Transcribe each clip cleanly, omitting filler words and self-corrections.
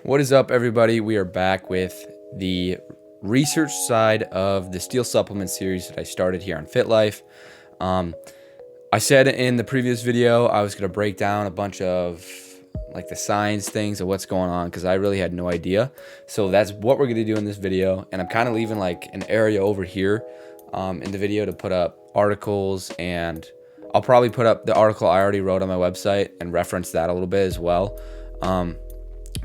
What is up, everybody? We are back with the research side of the Steel Supplement series that I started here on FitLife. I said in the previous video I was going to break down a bunch of like the science things of what's going on because I really had no idea. So that's what we're going to do in this video, and I'm kind of leaving like an area over here in the video to put up articles, and I'll probably put up the article I already wrote on my website and reference that a little bit as well.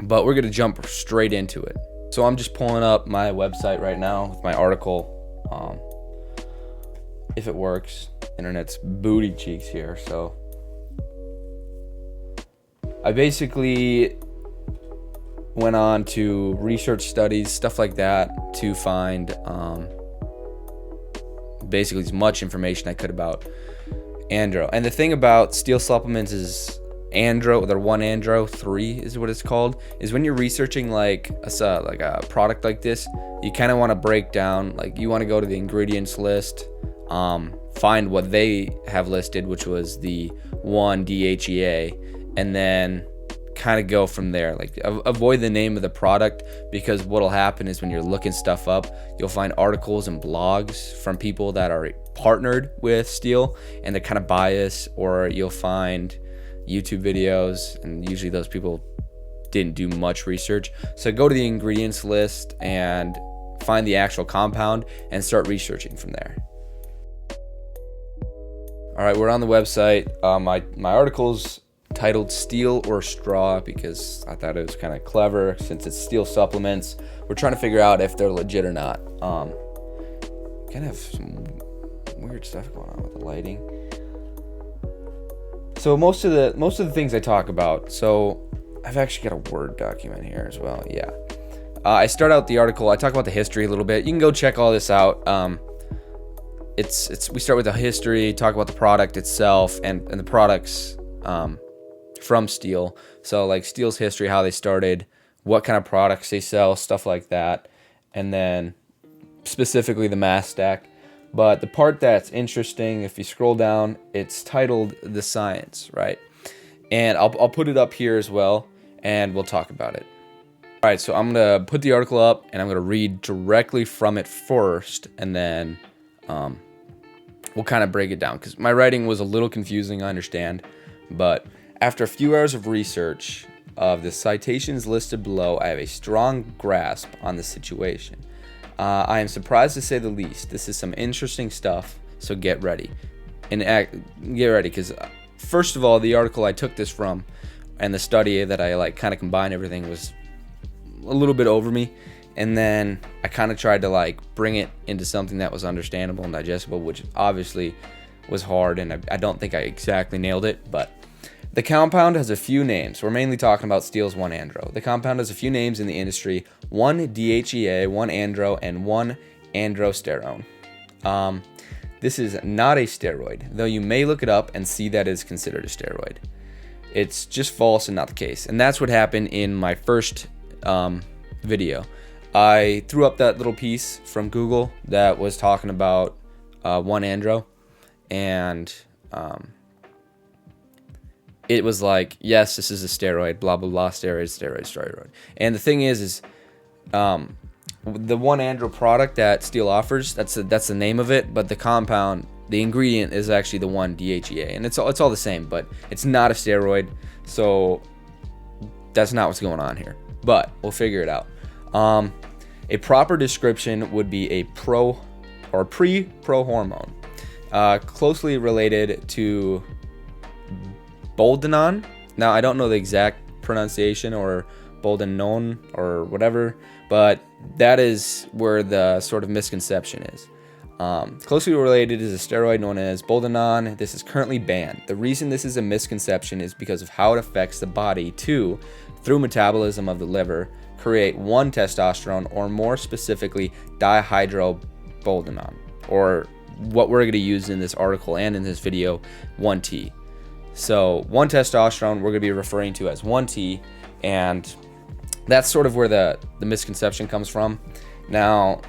But we're going to jump straight into it. So I'm just pulling up my website right now with my article. If it works, internet's booty cheeks here. So I basically went on to research studies, stuff like that, to find basically as much information I could about Andro. And the thing about steel supplements is Andro, they're 1-Andro-3 is what it's called, is when you're researching like a product like this, you kind of want to break down, like you want to go to the ingredients list, find what they have listed, which was the 1-DHEA, and then kind of go from there. Like avoid the name of the product, because what'll happen is when you're looking stuff up, you'll find articles and blogs from people that are partnered with steel and they're kind of biased, or you'll find YouTube videos, and usually those people didn't do much research. So go to the ingredients list and find the actual compound and start researching from there. All right, we're on the website. My article's titled Steel or Straw because I thought it was kind of clever. Since it's steel supplements, we're trying to figure out if they're legit or not. Kind of some weird stuff going on with the lighting. So most of the things I talk about, so I've actually got a Word document here as well. Yeah. I start out the article, I talk about the history a little bit. You can go check all this out. We start with the history, talk about the product itself and the products from steel. So like steel's history, how they started, what kind of products they sell, stuff like that. And then specifically the mass stack. But the part that's interesting, if you scroll down, it's titled The Science, right? And I'll put it up here as well, and we'll talk about it. All right, so I'm going to put the article up, and I'm going to read directly from it first, and then we'll kind of break it down, because my writing was a little confusing, I understand. But after a few hours of research of the citations listed below, I have a strong grasp on the situation. I am surprised to say the least. This is some interesting stuff, so get ready. Get ready, because first of all, the article I took this from and the study that I like kind of combined everything was a little bit over me. And then I kind of tried to like bring it into something that was understandable and digestible, which obviously was hard, and I don't think I exactly nailed it, but the compound has a few names. We're mainly talking about steel's 1-Andro. The compound has a few names in the industry: 1-DHEA, 1-Andro, and 1-Androsterone. This is not a steroid, though you may look it up and see that it is considered a steroid. It's just false and not the case. And that's what happened in my first video. I threw up that little piece from Google that was talking about 1-Andro, and it was like, yes, this is a steroid, blah, blah, blah, steroid. And the thing is the 1-Andro product that Steel offers, that's the name of it, but the compound, the ingredient is actually the 1-DHEA, and it's all the same, but it's not a steroid, so that's not what's going on here. But we'll figure it out. A proper description would be a pro or pre-pro hormone, closely related to Boldenone. Now, I don't know the exact pronunciation, or Boldenone or whatever, but that is where the sort of misconception is. Closely related is a steroid known as Boldenone. This is currently banned. The reason this is a misconception is because of how it affects the body to, through metabolism of the liver, create 1-testosterone, or more specifically dihydroboldenone, or what we're going to use in this article and in this video, 1T. So 1-testosterone we're going to be referring to as 1T, and that's sort of where the misconception comes from. Now,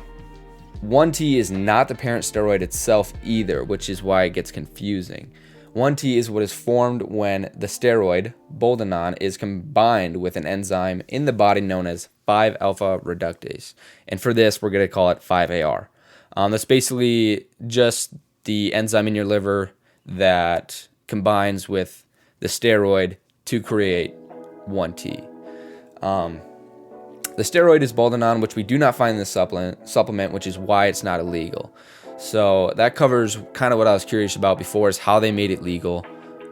1T is not the parent steroid itself either, which is why it gets confusing. 1T is what is formed when the steroid, Boldenone, is combined with an enzyme in the body known as 5-alpha reductase. And for this, we're going to call it 5-AR. That's basically just the enzyme in your liver that combines with the steroid to create 1T. The steroid is Boldenone, which we do not find in the supplement, which is why it's not illegal. So that covers kind of what I was curious about before, is how they made it legal.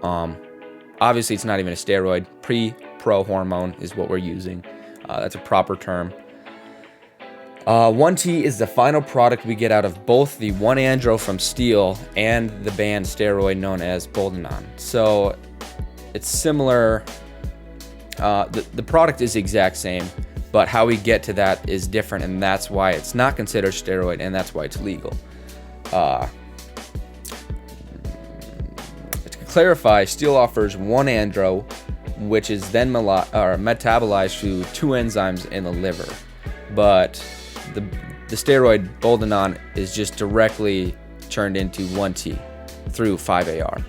Obviously, it's not even a steroid. Pro hormone is what we're using. That's a proper term. 1T is the final product we get out of both the 1-andro from steel and the banned steroid known as Boldenone. So it's similar. The product is the exact same, but how we get to that is different, and that's why it's not considered steroid, and that's why it's legal. To clarify, steel offers 1-andro, which is then metabolized through 2 enzymes in the liver, but the steroid Boldenone is just directly turned into 1T through 5-AR.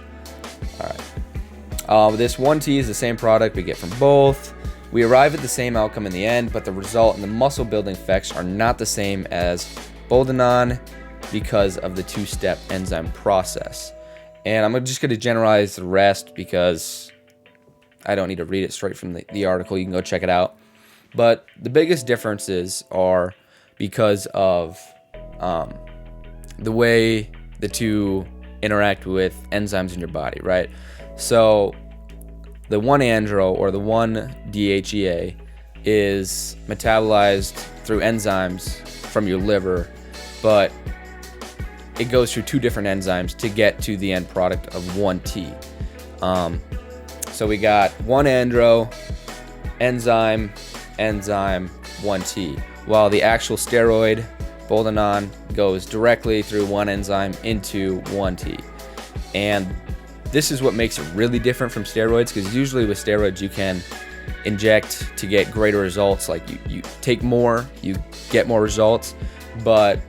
All right. This 1T is the same product we get from both. We arrive at the same outcome in the end, but the result and the muscle building effects are not the same as Boldenone because of the 2-step enzyme process. And I'm just going to generalize the rest because I don't need to read it straight from the article. You can go check it out. But the biggest differences are because of the way the two interact with enzymes in your body, right? So the 1-andro or the 1-DHEA is metabolized through enzymes from your liver, but it goes through 2 different enzymes to get to the end product of 1T. So we got 1-andro, enzyme, 1T, while the actual steroid, Boldenone, goes directly through 1 enzyme into 1T. And this is what makes it really different from steroids, because usually with steroids you can inject to get greater results. Like you take more, you get more results. But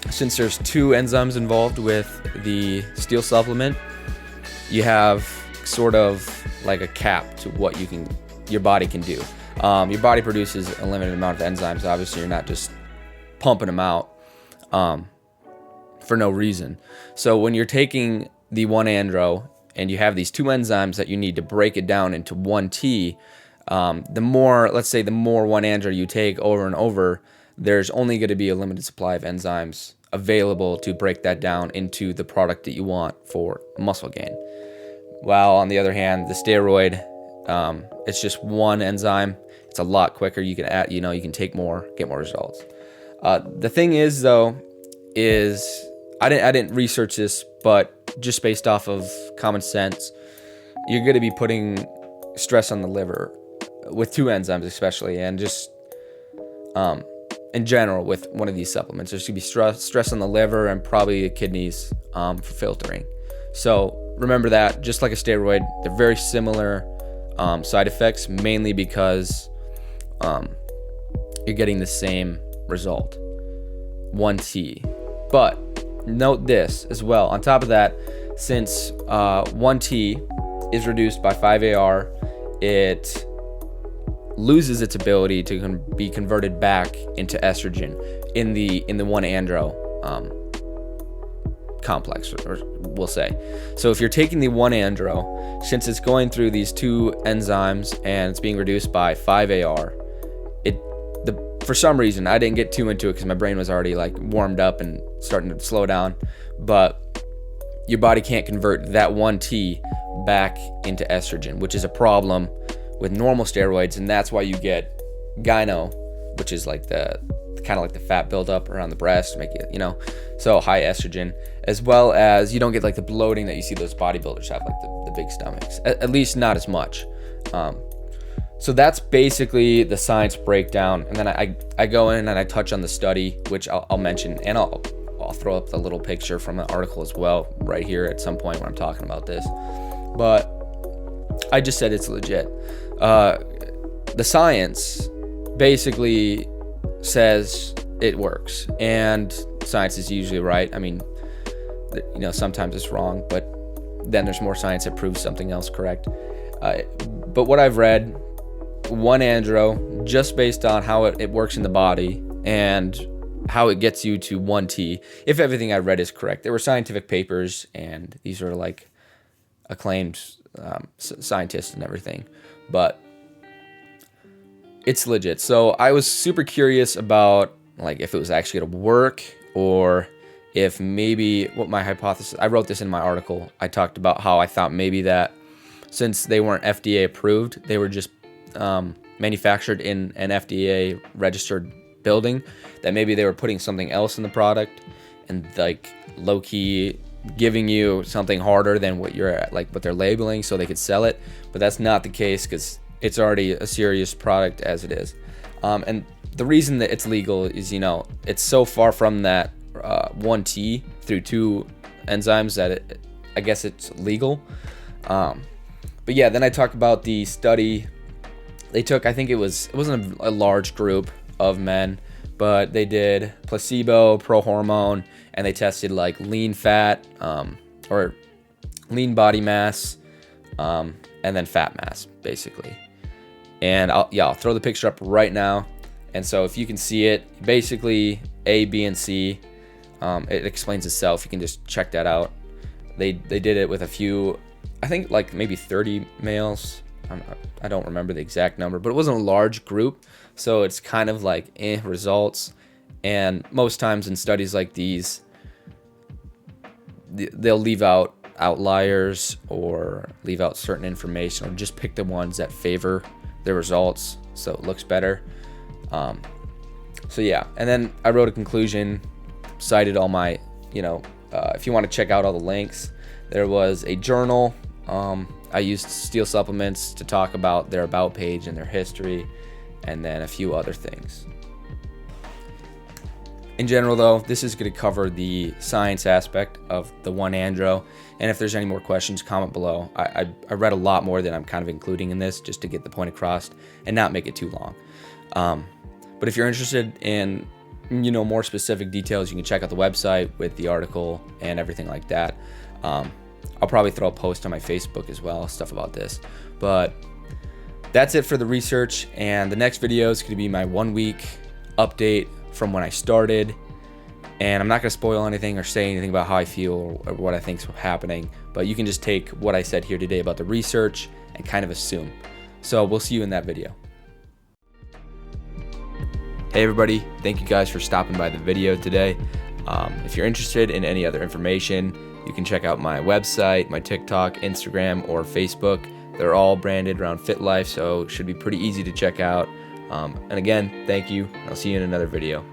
since there's 2 enzymes involved with the steel supplement, you have sort of like a cap to what your body can do. Your body produces a limited amount of enzymes. Obviously, you're not just pumping them out for no reason. So when you're taking the 1-andro and you have these 2 enzymes that you need to break it down into 1T, the more 1-andro you take over and over, there's only going to be a limited supply of enzymes available to break that down into the product that you want for muscle gain. While on the other hand, the steroid, it's just 1 enzyme. It's a lot quicker. You can add, you can take more, get more results. The thing is, though, I didn't research this, but just based off of common sense, you're going to be putting stress on the liver with 2 enzymes, especially, and just in general with one of these supplements. There's going to be stress on the liver and probably the kidneys for filtering. So remember that, just like a steroid, they're very similar side effects, mainly because you're getting the same result, 1T. But note this as well. On top of that, since 1T is reduced by 5-AR, it loses its ability to be converted back into estrogen in the 1-andro complex, or we'll say. So if you're taking the 1-andro, since it's going through these 2 enzymes and it's being reduced by 5-AR, for some reason, I didn't get too into it because my brain was already like warmed up and starting to slow down, but your body can't convert that 1T back into estrogen, which is a problem with normal steroids, and that's why you get gyno, which is like the kind of like the fat buildup around the breast to make it, so high estrogen, as well as you don't get like the bloating that you see those bodybuilders have, like the big stomachs, at least not as much. So that's basically the science breakdown, and then I go in and I touch on the study, which I'll mention, and I'll throw up the little picture from an article as well right here at some point when I'm talking about this. But I just said it's legit. The science basically says it works, and science is usually right. I mean, sometimes it's wrong, but then there's more science that proves something else correct. But what I've read, 1 Andro, just based on how it works in the body and how it gets you to 1T, if everything I read is correct. There were scientific papers, and these are like acclaimed scientists and everything, but it's legit. So I was super curious about like if it was actually going to work, or if maybe what my hypothesis, I wrote this in my article. I talked about how I thought maybe that since they weren't FDA approved, they were just manufactured in an FDA registered building, that maybe they were putting something else in the product and like low-key giving you something harder than what you're at, like what they're labeling, so they could sell it. But that's not the case, because it's already a serious product as it is. And the reason that it's legal is, it's so far from that 1T through 2 enzymes that I guess it's legal. But yeah, then I talk about the study they took. I think it wasn't a large group of men, but they did placebo, pro-hormone, and they tested like lean fat, or lean body mass, and then fat mass, basically. And I'll throw the picture up right now. And so if you can see it, basically A, B, and C, it explains itself. You can just check that out. They did it with a few, I think like maybe 30 males. I don't remember the exact number, but it wasn't a large group. So it's kind of like results. And most times in studies like these, they'll leave out outliers or leave out certain information, or just pick the ones that favor the results so it looks better. So yeah, and then I wrote a conclusion, cited all my, if you want to check out all the links, there was a journal. I used Steel Supplements to talk about their about page and their history, and then a few other things. In general, though, this is going to cover the science aspect of the 1 Andro, and if there's any more questions, comment below. I read a lot more than I'm kind of including in this, just to get the point across and not make it too long. But if you're interested in, more specific details, you can check out the website with the article and everything like that. I'll probably throw a post on my Facebook as well, stuff about this. But that's it for the research, and the next video is going to be my 1-week update from when I started. And I'm not going to spoil anything or say anything about how I feel or what I think's happening, but you can just take what I said here today about the research and kind of assume. So we'll see you in that video. Hey everybody, thank you guys for stopping by the video today. If you're interested in any other information, you can check out my website, my TikTok, Instagram, or Facebook. They're all branded around Fitlifecv, so it should be pretty easy to check out. And again, thank you. I'll see you in another video.